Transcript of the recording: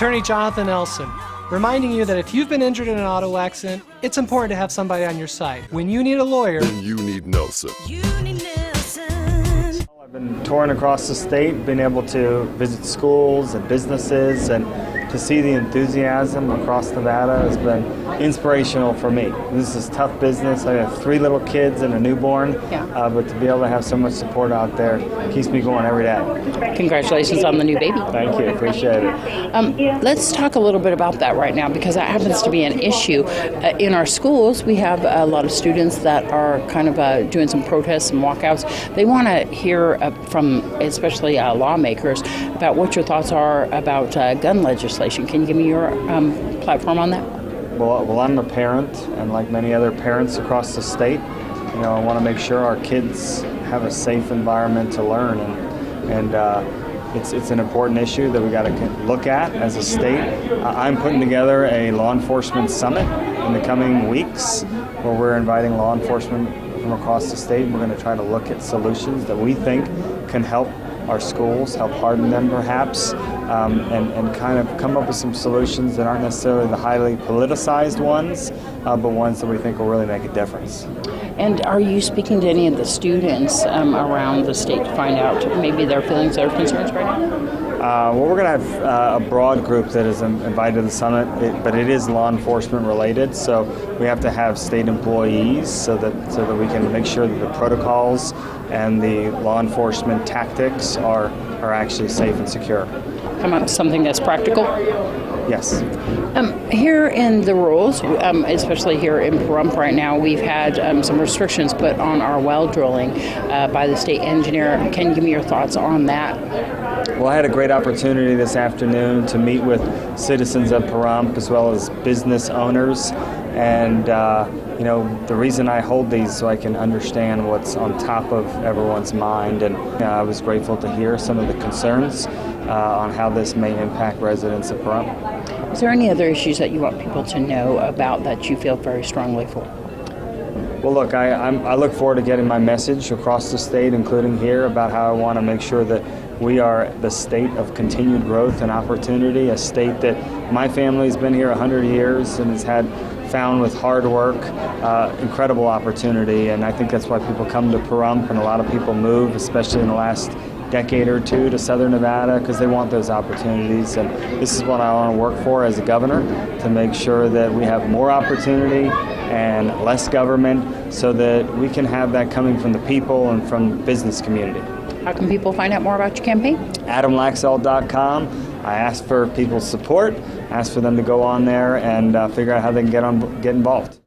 Attorney Jonathan Elson, reminding you that if you've been injured in an auto accident, it's important to have somebody on your side. When you need a lawyer, then you need Nelson. I've been touring across the state, been able to visit schools and businesses, and to see the enthusiasm across Nevada has been inspirational for me. This is tough business. I have 3 little kids and a newborn, but to be able to have so much support out there keeps me going every day. Congratulations on the new baby. Thank you, appreciate it. Let's talk a little bit about that right now, because that happens to be an issue. In our schools, we have a lot of students that are kind of doing some protests and walkouts. They want to hear from especially lawmakers about what your thoughts are about gun legislation. Can you give me your platform on that? Well, I'm a parent, and like many other parents across the state, I want to make sure our kids have a safe environment to learn, and it's an important issue that we got to look at as a state. I'm putting together a law enforcement summit in the coming weeks, where we're inviting law enforcement from across the state. We're going to try to look at solutions that we think can help our schools, help harden them perhaps, and kind of come up with some solutions that aren't necessarily the highly politicized ones, but ones that we think will really make a difference. And are you speaking to any of the students around the state to find out maybe their feelings or concerns right now? Well, we're going to have a broad group that is invited to the summit, but it is law enforcement related, so we have to have state employees so that we can make sure that the protocols and the law enforcement tactics are actually safe and secure. Come up with something that's practical? Yes. Here in the rules, especially here in Pahrump right now, we've had some restrictions put on our well drilling by the state engineer. Can you give me your thoughts on that? Well, I had a great opportunity this afternoon to meet with citizens of Pahrump as well as business owners, and the reason I hold these so I can understand what's on top of everyone's mind, and I was grateful to hear some of the concerns on how this may impact residents of Pahrump. Is there any other issues that you want people to know about that you feel very strongly for? Well, look, I look forward to getting my message across the state, including here, about how I want to make sure that we are the state of continued growth and opportunity, a state that my family's been here 100 years and has found with hard work incredible opportunity, and I think that's why people come to Pahrump, and a lot of people move, especially in the last decade or two, to Southern Nevada because they want those opportunities. And this is what I want to work for as a governor, to make sure that we have more opportunity and less government so that we can have that coming from the people and from the business community. How can people find out more about your campaign? AdamLaxalt.com. I ask for people's support, ask for them to go on there and figure out how they can get involved.